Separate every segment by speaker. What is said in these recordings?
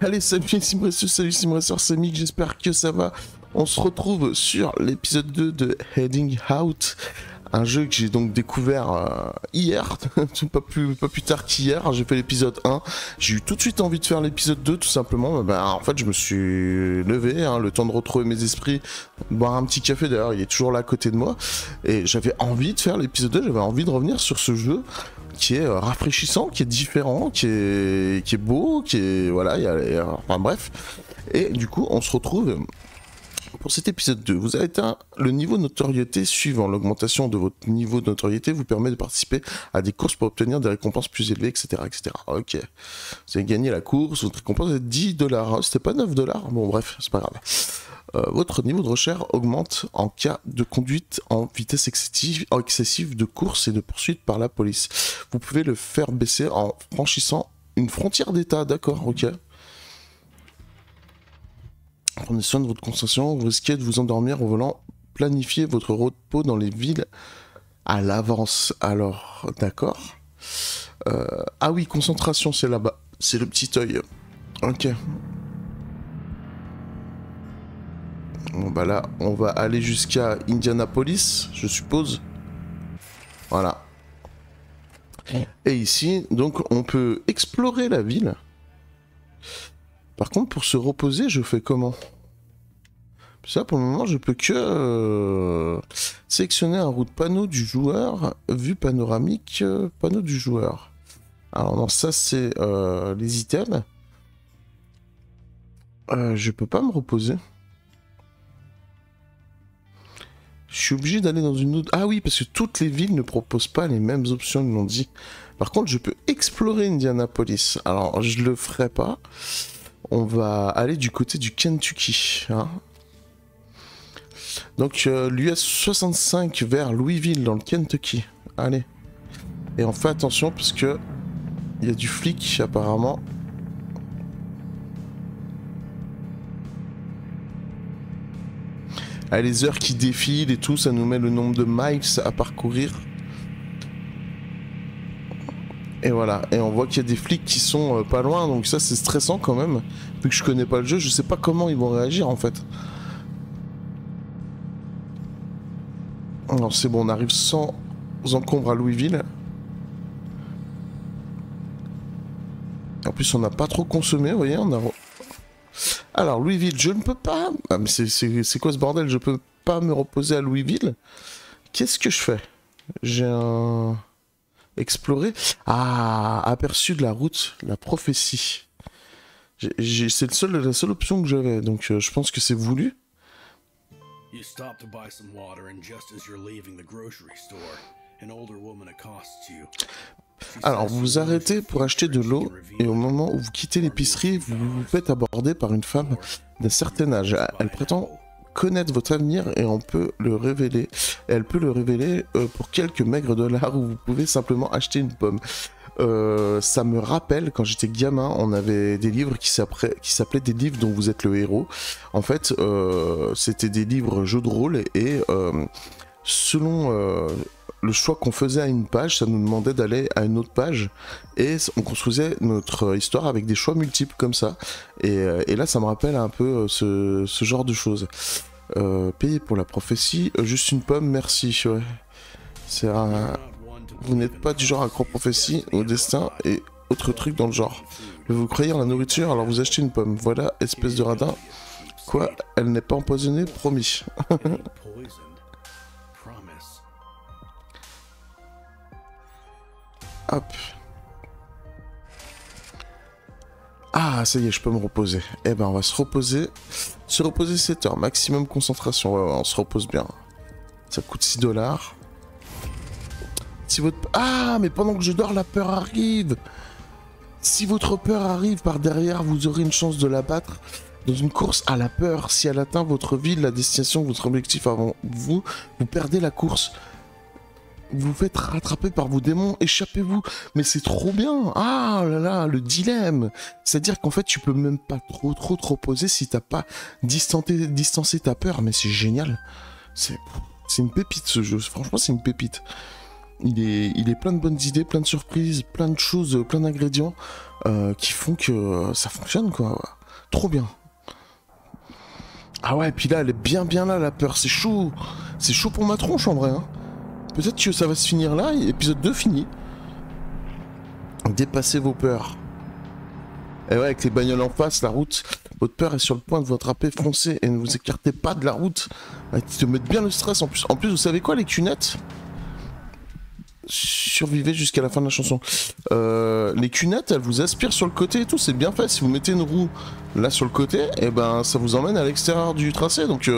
Speaker 1: Allez, salut Simresseux, salut Simresseur, c'est Mick, j'espère que ça va. On se retrouve sur l'épisode 2 de Heading Out, un jeu que j'ai donc découvert hier, pas plus tard qu'hier. J'ai fait l'épisode 1, j'ai eu tout de suite envie de faire l'épisode 2 tout simplement. En fait je me suis levé, le temps de retrouver mes esprits, boire un petit café, d'ailleurs il est toujours là à côté de moi, et j'avais envie de faire l'épisode 2, j'avais envie de revenir sur ce jeu qui est rafraîchissant, qui est différent, qui est beau, qui est... voilà, enfin bref. Et du coup, on se retrouve pour cet épisode 2. Vous avez atteint le niveau de notoriété suivant. L'augmentation de votre niveau de notoriété vous permet de participer à des courses pour obtenir des récompenses plus élevées, etc. etc. Ok. Vous avez gagné la course, votre récompense est 10$. C'était pas 9$. Bon bref, c'est pas grave. Votre niveau de recherche augmente en cas de conduite en vitesse excessive de course et de poursuite par la police. Vous pouvez le faire baisser en franchissant une frontière d'état, d'accord, ok. Prenez soin de votre concentration, vous risquez de vous endormir au volant. Planifiez votre repos dans les villes à l'avance. Alors, d'accord. Ah oui, concentration, c'est là-bas. C'est le petit œil. Ok. Bon bah là, on va aller jusqu'à Indianapolis, je suppose. Voilà. Et ici, donc, on peut explorer la ville. Par contre, pour se reposer, je fais comment? Ça, pour le moment, je peux que sélectionner un route panneau du joueur, vue panoramique, panneau du joueur. Alors non, ça c'est les items. Je peux pas me reposer. Je suis obligé d'aller dans une autre... Ah oui, parce que toutes les villes ne proposent pas les mêmes options, ils l'ont dit. Par contre, je peux explorer Indianapolis. Alors, je le ferai pas. On va aller du côté du Kentucky. Hein. Donc, l'US 65 vers Louisville, dans le Kentucky. Allez. Et on fait attention, parce que il y a du flic, apparemment. Ah, les heures qui défilent et tout, ça nous met le nombre de miles à parcourir. Et voilà, et on voit qu'il y a des flics qui sont pas loin, donc ça c'est stressant quand même. Vu que je connais pas le jeu, je sais pas comment ils vont réagir en fait. Alors c'est bon, on arrive sans encombre à Louisville. En plus on n'a pas trop consommé, vous voyez, on a... Alors, Louisville, je ne peux pas... Ah, mais c'est quoi ce bordel? Je peux pas me reposer à Louisville? Qu'est-ce que je fais? J'ai un... Explorer? Ah, aperçu de la route, la prophétie. C'est la seule option que j'avais, donc je pense que c'est voulu.
Speaker 2: You stop to buy some water and just as you're leaving the grocery store, an older woman accosts you.
Speaker 1: Alors, vous vous arrêtez pour acheter de l'eau, et au moment où vous quittez l'épicerie, vous vous faites aborder par une femme d'un certain âge. Elle prétend connaître votre avenir et on peut le révéler. Elle peut le révéler pour quelques maigres dollars où vous pouvez simplement acheter une pomme. Ça me rappelle, quand j'étais gamin, on avait des livres qui s'appelaient des livres dont vous êtes le héros. En fait, c'était des livres jeux de rôle et selon... le choix qu'on faisait à une page, ça nous demandait d'aller à une autre page et on construisait notre histoire avec des choix multiples comme ça. Et là, ça me rappelle un peu ce genre de choses. Payer pour la prophétie, juste une pomme, merci. Ouais. C'est un... Vous n'êtes pas du genre à croire prophétie au destin et autre truc dans le genre. Vous croyez en la nourriture, alors vous achetez une pomme. Voilà, espèce de radin. Quoi? Elle n'est pas empoisonnée, promis. Hop. Ah, ça y est, je peux me reposer. Eh ben, on va se reposer. Se reposer 7 heures. Maximum concentration. Ouais, on se repose bien. Ça coûte 6$. Si votre... Ah, mais pendant que je dors, la peur arrive. Si votre peur arrive par derrière, vous aurez une chance de la battre. Dans une course à la peur, si elle atteint votre ville, la destination, votre objectif avant vous, vous perdez la course. Vous vous faites rattraper par vos démons, échappez-vous. Mais c'est trop bien. Ah là là, le dilemme. C'est-à-dire qu'en fait, tu peux même pas trop te reposer si t'as pas distancé ta peur. Mais c'est génial. C'est une pépite ce jeu. Franchement, c'est une pépite. Il est plein de bonnes idées, plein de surprises, plein de choses, plein d'ingrédients qui font que ça fonctionne, quoi. Trop bien. Ah ouais, et puis là, elle est bien là, la peur. C'est chaud. C'est chaud pour ma tronche, en vrai. Hein. Peut-être que ça va se finir là, épisode 2 fini. Dépassez vos peurs. Et ouais, avec les bagnoles en face, la route, votre peur est sur le point de vous attraper, foncez et ne vous écartez pas de la route. Ils te mettent bien le stress en plus. En plus, vous savez quoi, les cunettes? Survivez jusqu'à la fin de la chanson. Les cunettes, elles vous aspirent sur le côté et tout, c'est bien fait. Si vous mettez une roue là sur le côté, et ben ça vous emmène à l'extérieur du tracé. Donc,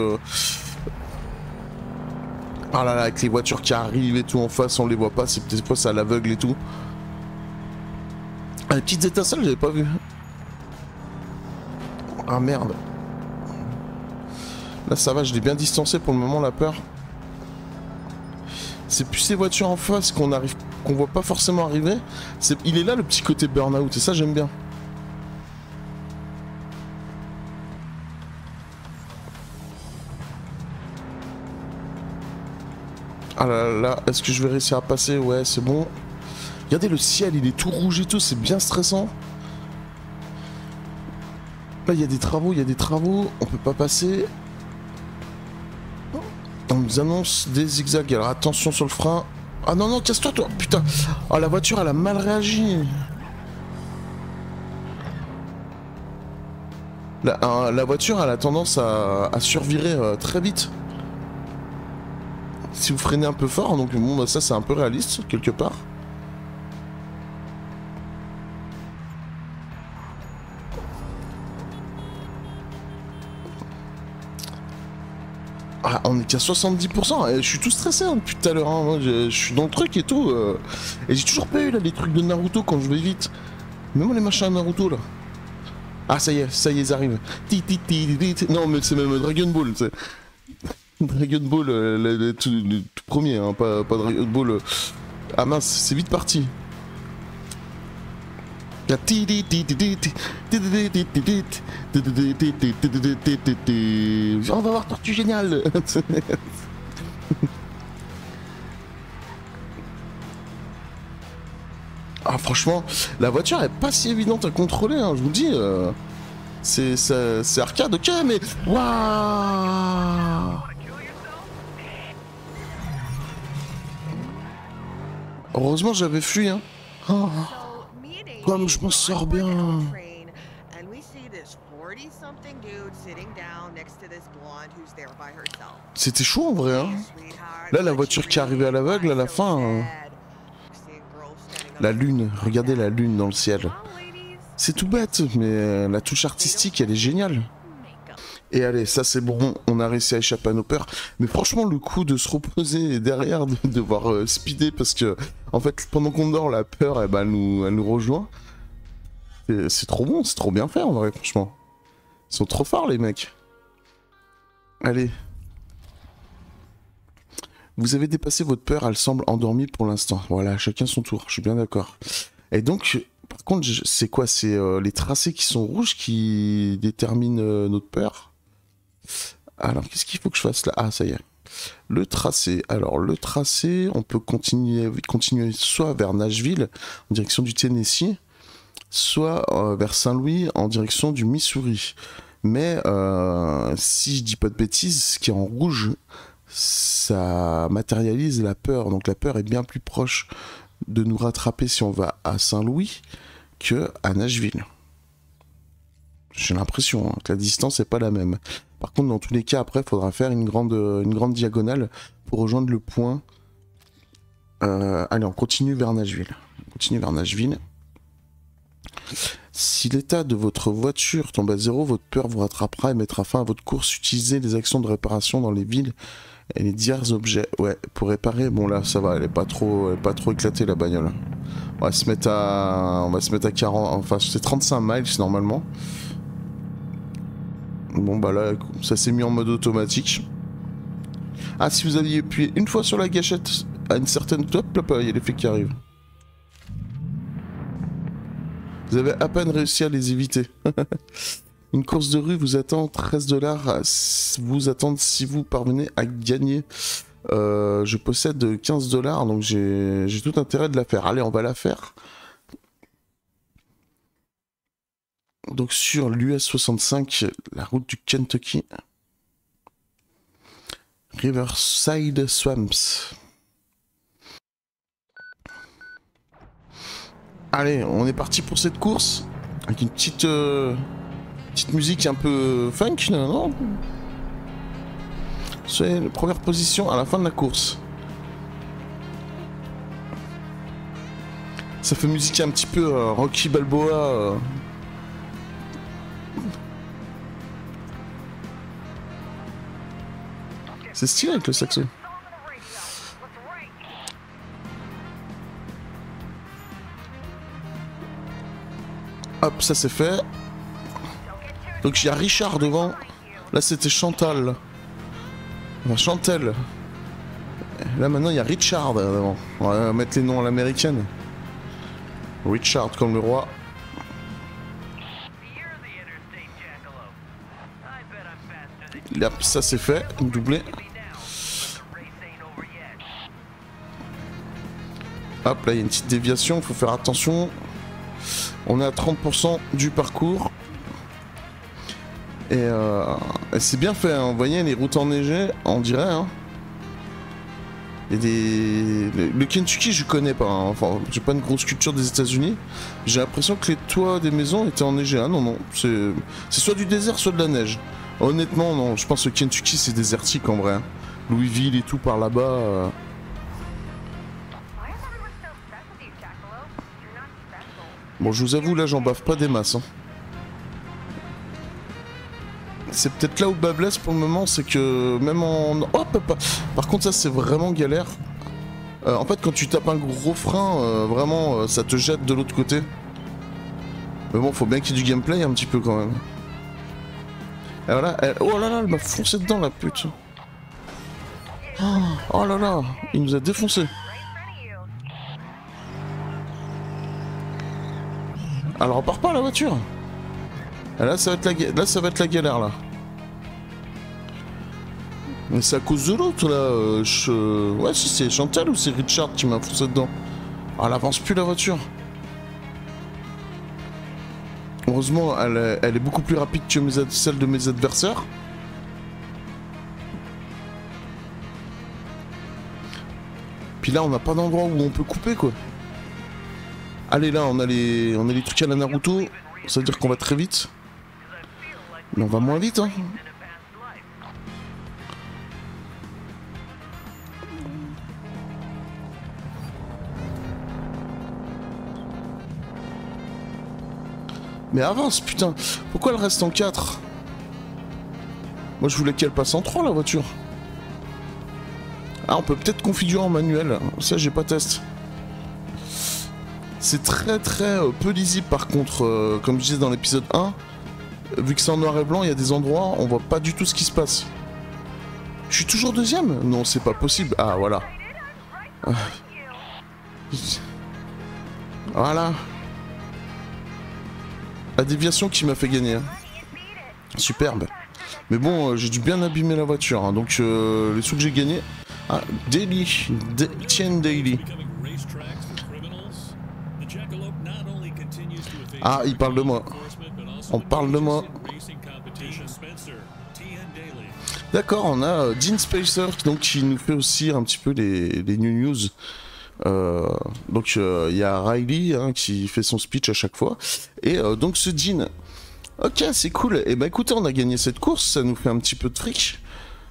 Speaker 1: ah là là, avec les voitures qui arrivent et tout en face, on les voit pas. C'est peut-être pas ça à l'aveugle et tout. Ah, les petites étincelles, j'avais pas vu. Ah merde. Là ça va, je l'ai bien distancé pour le moment, la peur. C'est plus ces voitures en face qu'on voit pas forcément arriver. Il est là le petit côté burn-out et ça j'aime bien. Ah là là, est-ce que je vais réussir à passer? Ouais, c'est bon. Regardez le ciel, il est tout rouge et tout, c'est bien stressant. Là, il y a des travaux, on peut pas passer. On nous annonce des zigzags, alors attention sur le frein. Ah non, non, casse-toi, toi, putain. Oh, la voiture, elle a mal réagi. La voiture, elle a tendance à survirer très vite. Si vous freinez un peu fort, donc bon, bah, ça, c'est un peu réaliste, quelque part. Ah, on est qu'à 70%, et je suis tout stressé hein, depuis tout à l'heure, hein. Je suis dans le truc et tout, et j'ai toujours pas eu là les trucs de Naruto quand je vais vite. Même les machins Naruto là. Ah ça y est, ils arrivent. Non mais c'est même Dragon Ball, c'est... Dragon Ball, le tout premier, hein, pas Dragon Ball... Ah mince, c'est vite parti. On va voir Tortue Géniale. Ah franchement, la voiture est pas si évidente à contrôler, hein, je vous le dis. C'est arcade, ok, mais... Waouh. Heureusement j'avais fui, hein. Oh. Comme je m'en sors bien. C'était chaud en vrai, hein. Là, la voiture qui est arrivée à l'aveugle à la fin. La lune, regardez la lune dans le ciel. C'est tout bête, mais la touche artistique, elle est géniale. Et allez, ça c'est bon, on a réussi à échapper à nos peurs. Mais franchement, le coup de se reposer derrière, de devoir speeder, parce que, en fait, pendant qu'on dort, la peur, eh ben, elle nous rejoint. C'est trop bon, c'est trop bien fait en vrai, franchement. Ils sont trop forts, les mecs. Allez. Vous avez dépassé votre peur, elle semble endormie pour l'instant. Voilà, chacun son tour, je suis bien d'accord. Et donc, par contre, c'est quoi? C'est les tracés qui sont rouges qui déterminent notre peur. Alors, qu'est-ce qu'il faut que je fasse là? Ah, ça y est. Le tracé. Alors, le tracé, on peut continuer soit vers Nashville, en direction du Tennessee, soit vers Saint-Louis, en direction du Missouri. Mais, si je dis pas de bêtises, ce qui est en rouge, ça matérialise la peur. Donc, la peur est bien plus proche de nous rattraper si on va à Saint-Louis que à Nashville. J'ai l'impression que la distance n'est pas la même. Par contre, dans tous les cas, après, il faudra faire une grande diagonale pour rejoindre le point. Allez, on continue vers Nashville. Si l'état de votre voiture tombe à 0, votre peur vous rattrapera et mettra fin à votre course. Utilisez les actions de réparation dans les villes et les divers objets. Ouais, pour réparer, bon là, ça va, elle est pas trop éclatée la bagnole. On va se mettre à 40, enfin c'est 35 miles normalement. Bon bah là, ça s'est mis en mode automatique. Ah, si vous aviez appuyé une fois sur la gâchette à une certaine top, là, il y a l'effet qui arrive. Vous avez à peine réussi à les éviter. Une course de rue vous attend, $13 vous attendent si vous parvenez à gagner Je possède 15$, donc j'ai tout intérêt de la faire. Allez, on va la faire. Donc sur l'US 65, la route du Kentucky. Riverside Swamps. Allez, on est parti pour cette course. Avec une petite musique un peu funk, non? C'est la première position à la fin de la course. Ça fait musique un petit peu Rocky Balboa. C'est stylé avec le saxo. Hop, ça c'est fait. Donc il y a Richard devant. Là c'était Chantal. Enfin, Chantel. Là maintenant il y a Richard devant. On va mettre les noms à l'américaine. Richard comme le roi. Là, ça c'est fait, doublé. Hop, là il y a une petite déviation, il faut faire attention. On est à 30% du parcours. Et c'est bien fait, hein. Vous voyez les routes enneigées, on dirait. Hein. Il y a des... Le Kentucky je connais pas, hein. Enfin j'ai pas une grosse culture des États-Unis. J'ai l'impression que les toits des maisons étaient enneigés. Ah non, non, c'est soit du désert, soit de la neige. Honnêtement, non, je pense que Kentucky c'est désertique en vrai. Hein. Louisville et tout par là-bas. Bon, je vous avoue, là j'en baffe pas des masses. Hein. C'est peut-être là où bas blesse pour le moment, c'est que même en... Hop, par contre ça c'est vraiment galère. En fait quand tu tapes un gros frein, vraiment ça te jette de l'autre côté. Mais bon, faut bien qu'il y ait du gameplay un petit peu quand même. Et voilà, oh là là, elle m'a foncé dedans la pute. Oh là là, il nous a défoncé. Alors on part pas la voiture. Et là ça va être la galère là. Mais c'est à cause de l'autre là. Ouais, si c'est Chantal ou c'est Richard qui m'a foncé dedans. Ah, elle avance plus la voiture. Heureusement, elle est beaucoup plus rapide que celle de mes adversaires. Puis là, on n'a pas d'endroit où on peut couper quoi. Allez, là, on a les trucs à la Naruto. Ça veut dire qu'on va très vite. Mais on va moins vite, hein. Mais avance, putain. Pourquoi elle reste en 4? Moi, je voulais qu'elle passe en 3, la voiture. Ah, on peut peut-être configurer en manuel. Ça, j'ai pas testé. C'est très peu lisible, par contre. Comme je disais dans l'épisode 1, vu que c'est en noir et blanc, il y a des endroits, on voit pas du tout ce qui se passe. Je suis toujours deuxième? Non, c'est pas possible. Ah, voilà. Voilà. La déviation qui m'a fait gagner. Hein. Superbe. Mais bon, j'ai dû bien abîmer la voiture. Hein, donc, les sous que j'ai gagnés... Ah, Daily. Tiens, Daily. Ah, il parle de moi. On parle de moi. D'accord, on a Dean Spacer donc, qui nous fait aussi un petit peu les news. Donc il y a Riley hein, qui fait son speech à chaque fois. Et donc ce Dean. Ok, c'est cool. Et bah écoutez, on a gagné cette course, ça nous fait un petit peu de fric.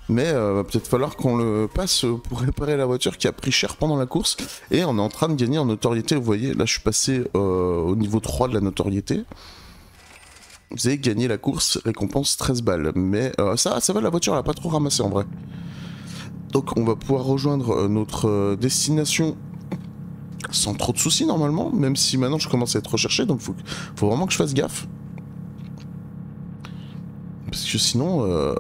Speaker 1: Mais va peut-être falloir qu'on le passe pour réparer la voiture qui a pris cher pendant la course. Et on est en train de gagner en notoriété. Vous voyez, là je suis passé au niveau 3 de la notoriété. Vous avez gagné la course, récompense 13 balles. Mais ça va, la voiture elle a pas trop ramassé en vrai. Donc on va pouvoir rejoindre notre destination sans trop de soucis normalement. Même si maintenant je commence à être recherché, donc faut vraiment que je fasse gaffe. Parce que sinon...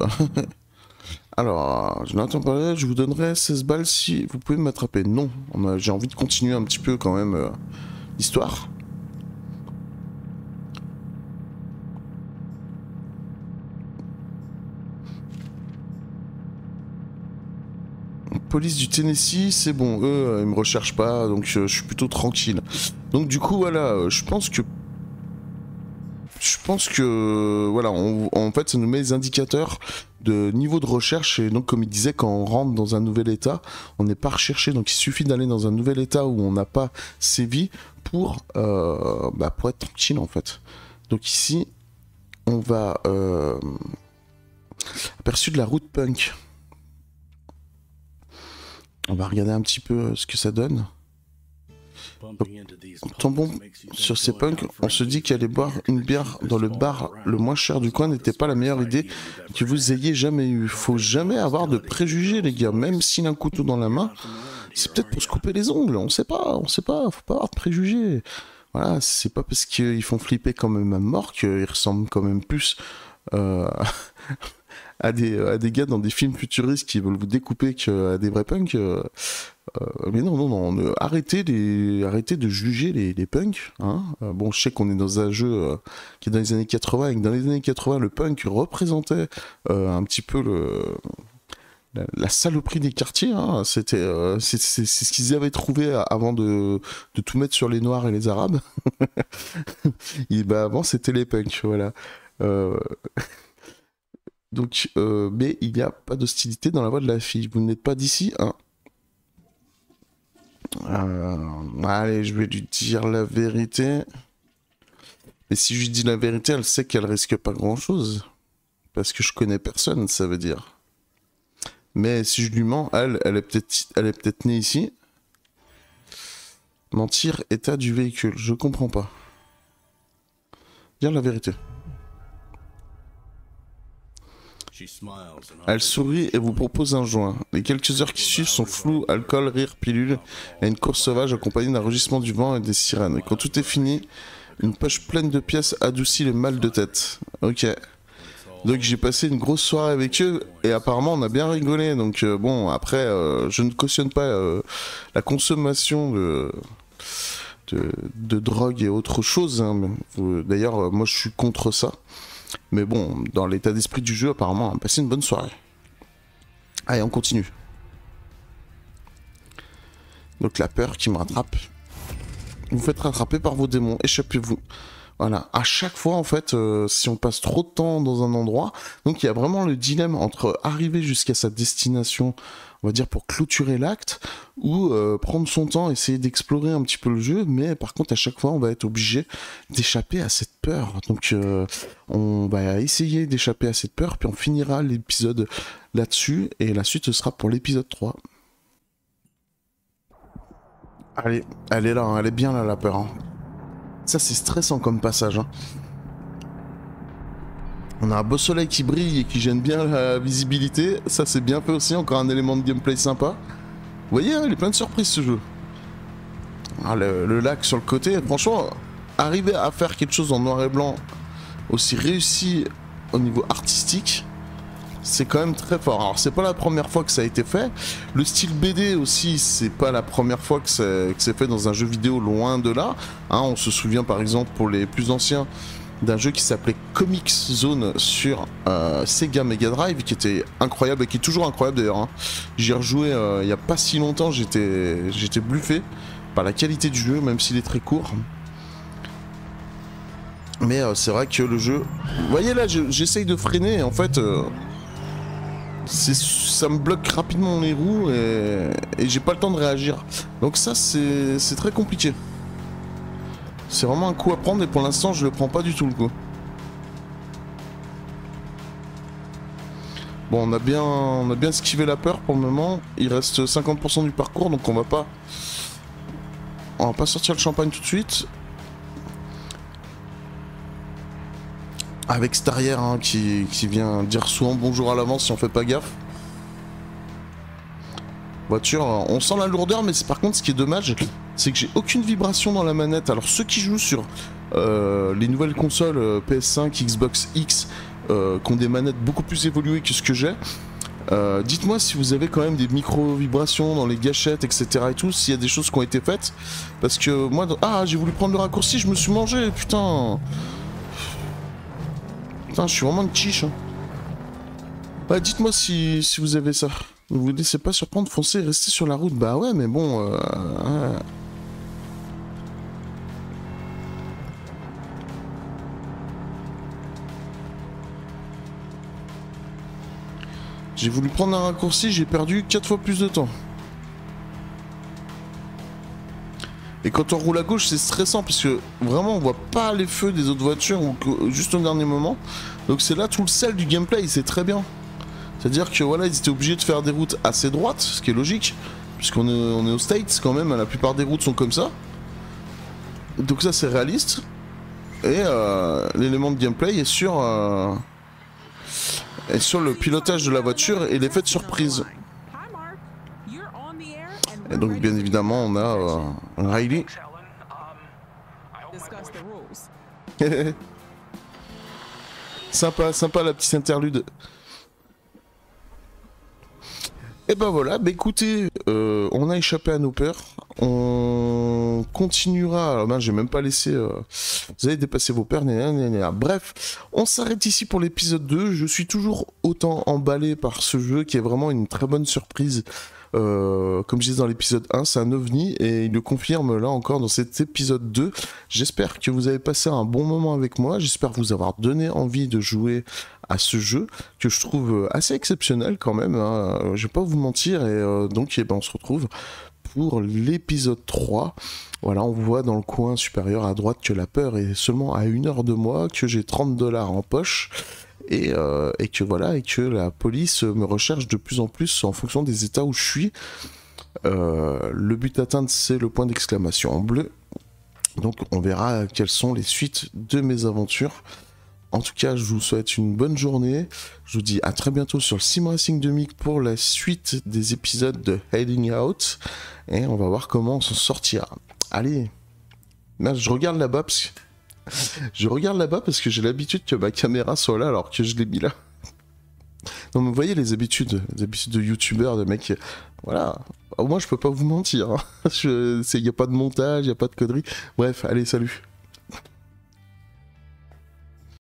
Speaker 1: Alors, je n'entends pas, je vous donnerai 16 balles si vous pouvez m'attraper. Non, j'ai envie de continuer un petit peu quand même l'histoire. police du Tennessee, c'est bon, eux, ils me recherchent pas, donc je suis plutôt tranquille. Donc du coup, voilà, je pense que voilà, en fait, ça nous met les indicateurs de niveau de recherche. Et donc, comme il disait, quand on rentre dans un nouvel état, on n'est pas recherché. Donc, il suffit d'aller dans un nouvel état où on n'a pas sévi pour être tranquille, en fait. Donc ici, on va aperçu de la route punk. On va regarder un petit peu ce que ça donne. En tombant sur ces punks, on se dit qu'aller boire une bière dans le bar le moins cher du coin n'était pas la meilleure idée que vous ayez jamais eue. Faut jamais avoir de préjugés, les gars. Même s'il a un couteau dans la main, c'est peut-être pour se couper les ongles. On sait pas. Faut pas avoir de préjugés. Voilà, c'est pas parce qu'ils font flipper quand même à mort qu'ils ressemblent quand même plus à des gars dans des films futuristes qui veulent vous découper qu'à des vrais punks. Mais non, arrêtez de juger les punks. Hein. Bon, je sais qu'on est dans un jeu qui est dans les années 80, et que dans les années 80, le punk représentait un petit peu la saloperie des quartiers. Hein. C'est ce qu'ils avaient trouvé avant de tout mettre sur les Noirs et les Arabes. Et avant, c'était les punks, voilà. Donc, mais il n'y a pas d'hostilité dans la voix de la fille. Vous n'êtes pas d'ici, hein. Allez, je vais lui dire la vérité. Mais si je lui dis la vérité, elle sait qu'elle risque pas grand-chose. Parce que je connais personne, ça veut dire. Mais si je lui mens, elle est peut-être née ici. Mentir, état du véhicule, je comprends pas. Dire la vérité. Elle sourit et vous propose un joint. Les quelques heures qui suivent sont floues, alcool, rire, pilule, et une course sauvage accompagnée d'un rugissement du vent et des sirènes. Et quand tout est fini, une poche pleine de pièces adoucit le mal de tête. Ok. Donc j'ai passé une grosse soirée avec eux, et apparemment on a bien rigolé. Donc bon, après, je ne cautionne pas la consommation de drogue et autre chose. Hein. D'ailleurs, moi je suis contre ça. Mais bon, dans l'état d'esprit du jeu, apparemment, on a passé une bonne soirée. Allez, on continue. Donc la peur qui me rattrape. Vous faites rattraper par vos démons, échappez-vous. Voilà, à chaque fois en fait, si on passe trop de temps dans un endroit, donc il y a vraiment le dilemme entre arriver jusqu'à sa destination, on va dire pour clôturer l'acte, ou prendre son temps, essayer d'explorer un petit peu le jeu, mais par contre à chaque fois on va être obligé d'échapper à cette peur. Donc on va essayer d'échapper à cette peur, puis on finira l'épisode là-dessus, et la suite ce sera pour l'épisode 3. Allez, elle est là, hein, elle est bien là la peur. Hein. Ça c'est stressant comme passage. Hein. On a un beau soleil qui brille et qui gêne bien la visibilité. Ça c'est bien fait aussi, encore un élément de gameplay sympa. Vous voyez, hein, il est plein de surprises ce jeu. Ah, le lac sur le côté, franchement, arriver à faire quelque chose en noir et blanc aussi réussi au niveau artistique, c'est quand même très fort. Alors c'est pas la première fois que ça a été fait. Le style BD aussi, c'est pas la première fois que c'est fait dans un jeu vidéo, loin de là. Hein, on se souvient par exemple pour les plus anciens d'un jeu qui s'appelait Comic Zone sur Sega Mega Drive, qui était incroyable et qui est toujours incroyable d'ailleurs. Hein. J'y ai rejoué il y a pas si longtemps, j'étais bluffé par la qualité du jeu, même s'il est très court. Mais c'est vrai que le jeu... Vous voyez là, j'essaye de freiner, en fait... ça me bloque rapidement les roues et j'ai pas le temps de réagir. Donc ça c'est très compliqué. C'est vraiment un coup à prendre et pour l'instant je le prends pas du tout le coup. Bon, on a bien esquivé la peur pour le moment. Il reste 50% du parcours, donc on va pas sortir le champagne tout de suite. Avec cette arrière hein, qui vient dire souvent bonjour à l'avance si on fait pas gaffe. Voiture, on sent la lourdeur, mais par contre ce qui est dommage, c'est que j'ai aucune vibration dans la manette. Alors ceux qui jouent sur les nouvelles consoles PS5, Xbox X, qui ont des manettes beaucoup plus évoluées que ce que j'ai, dites-moi si vous avez quand même des micro-vibrations dans les gâchettes, etc. et tout, s'il y a des choses qui ont été faites. Parce que moi, j'ai voulu prendre le raccourci, je me suis mangé, putain. Putain, je suis vraiment une quiche. Hein. Bah, dites-moi si vous avez ça. Ne vous laissez pas surprendre, foncez, restez sur la route. Bah ouais, mais bon... J'ai voulu prendre un raccourci, j'ai perdu 4 fois plus de temps. Et quand on roule à gauche, c'est stressant parce que vraiment on voit pas les feux des autres voitures ou juste au dernier moment. Donc c'est là tout le sel du gameplay, c'est très bien. C'est-à-dire que voilà, ils étaient obligés de faire des routes assez droites, ce qui est logique, puisqu'on est aux States quand même, la plupart des routes sont comme ça. Donc ça c'est réaliste. Et l'élément de gameplay est sur le pilotage de la voiture et l'effet de surprise. Et donc bien évidemment on a Riley. Sympa la petite interlude. Et ben voilà, bah écoutez, on a échappé à nos peurs. On continuera. Alors ben, j'ai même pas laissé. Vous avez dépassé vos peurs. Bref, on s'arrête ici pour l'épisode 2. Je suis toujours autant emballé par ce jeu qui est vraiment une très bonne surprise. Comme je disais dans l'épisode 1, c'est un ovni et il le confirme là encore dans cet épisode 2. J'espère que vous avez passé un bon moment avec moi, j'espère vous avoir donné envie de jouer à ce jeu que je trouve assez exceptionnel quand même, hein. Je vais pas vous mentir et donc on se retrouve pour l'épisode 3. Voilà, on voit dans le coin supérieur à droite que la peur est seulement à 1 heure de moi, que j'ai 30 $ en poche. Et que voilà, et que la police me recherche de plus en plus en fonction des états où je suis. Le but d'atteindre, c'est le point d'exclamation en bleu. Donc on verra quelles sont les suites de mes aventures. En tout cas, je vous souhaite une bonne journée. Je vous dis à très bientôt sur le Sim Racing de Mick pour la suite des épisodes de Heading Out. Et on va voir comment on s'en sortira. Allez, là, je regarde là-bas parce que... j'ai l'habitude que ma caméra soit là alors que je l'ai mis là. Non mais vous voyez les habitudes de youtubeurs, de mecs, voilà. Moi je peux pas vous mentir, hein. Y a pas de montage, y a pas de conneries. Bref, allez, salut.